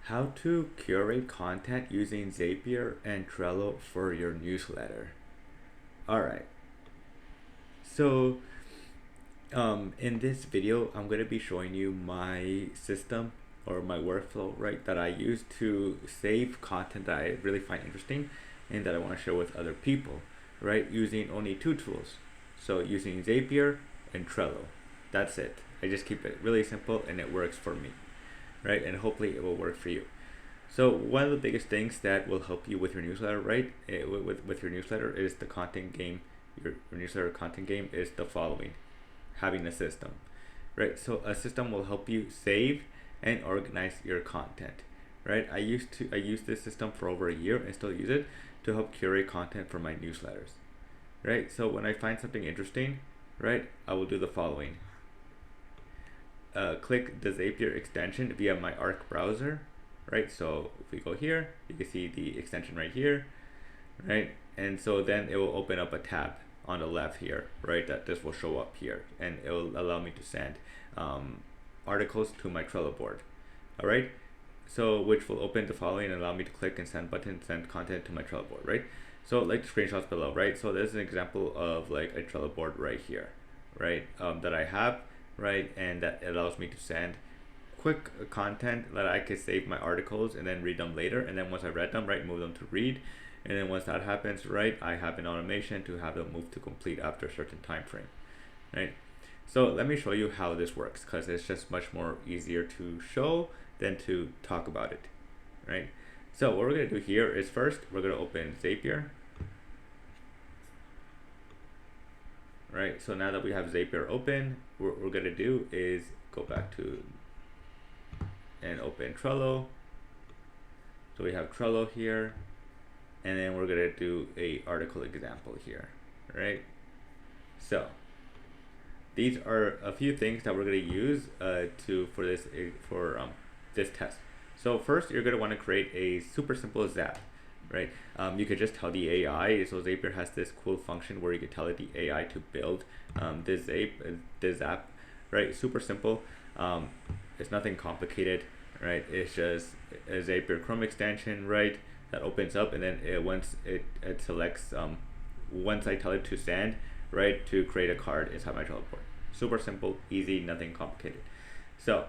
How to curate content using Zapier and Trello for your newsletter. All right. So, in this video, I'm going to be showing you my system or my workflow, right, that I use to save content that I really find interesting and that I want to share with other people, right, using only two tools. So, using Zapier and Trello. That's it. I just keep it really simple and it works for me, right? And hopefully it will work for you. So one of the biggest things that will help you with your newsletter, right, with your newsletter is the content game. Your newsletter content game is the following: having a system, right? So a system will help you save and organize your content, right? I used this system for over a year and still use it to help curate content for my newsletters, right? So when I find something interesting, right, I will do the following. Click the Zapier extension via my Arc browser, right? So if we go here, you can see the extension right here, right? And so then it will open up a tab on the left here, right? That this will show up here, and it will allow me to send articles to my Trello board. All right. So which will open the following and allow me to click and send button, send content to my Trello board, right? So like the screenshots below, right? So there's an example of like a Trello board right here, right? That I have, right? And that allows me to send quick content that I could save my articles and then read them later. And then once I read them, right, move them to read. And then once that happens, right, I have an automation to have them move to complete after a certain time frame, right? So let me show you how this works, because it's just much more easier to show than to talk about it, right? So what we're going to do here is first we're going to open Zapier, right? So now that we have Zapier open, what we're going to do is go back to and open Trello. So we have Trello here, and then we're going to do a article example here, right? So these are a few things that we're going to use for this test. So first, you're going to want to create a super simple Zap, right? You could just tell the AI. So Zapier has this cool function where you could tell it the AI to build this Zap, right? Super simple. It's nothing complicated, right? It's just a Zapier Chrome extension, right? That opens up, and then once it selects, once I tell it to send, right, to create a card inside my Trello board. Super simple, easy, nothing complicated. So,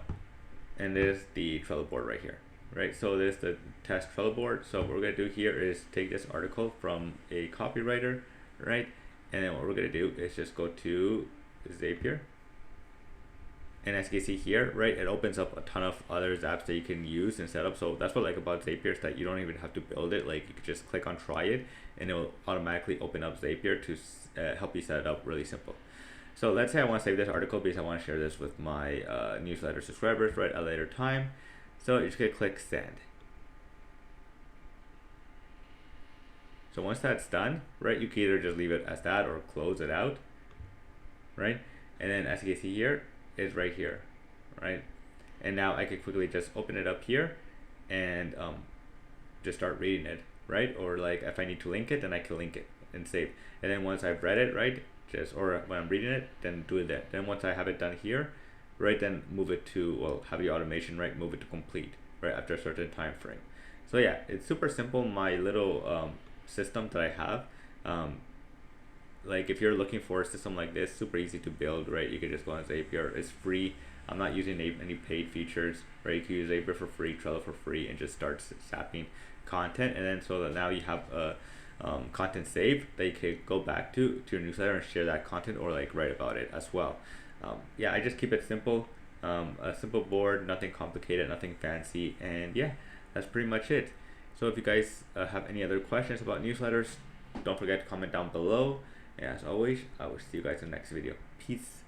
and there's the Trello board right here, right? So there's the test Trello board. So what we're gonna do here is take this article from a copywriter, right? And then what we're gonna do is just go to Zapier. And as you can see here, right, it opens up a ton of other apps that you can use and set up. So that's what I like about Zapier, is that you don't even have to build it. Like you can just click on try it, and it will automatically open up Zapier to help you set it up really simple. So let's say I want to save this article because I want to share this with my newsletter subscribers, right, at a later time. So you're just gonna click send. So once that's done, right, you can either just leave it as that or close it out, right? And then as you can see here, is right here, right? And now I could quickly just open it up here and just start reading it, right? Or like if I need to link it, then I can link it and save. And then once I've read it, right, or when I'm reading it, then do that. Then once I have it done here, right, then move it to, well, have the automation, right, move it to complete, right, after a certain time frame. So yeah, it's super simple, my little system that I have. Like if you're looking for a system like this, super easy to build, right? You can just go on Zapier. It's free. I'm not using any paid features, right? You can use Zapier for free, Trello for free, and just start zapping content. And then so that now you have content saved that you can go back to your newsletter and share that content, or like write about it as well. Yeah, I just keep it simple, a simple board, nothing complicated, nothing fancy, and yeah, that's pretty much it. So if you guys have any other questions about newsletters, don't forget to comment down below. And as always, I will see you guys in the next video. Peace.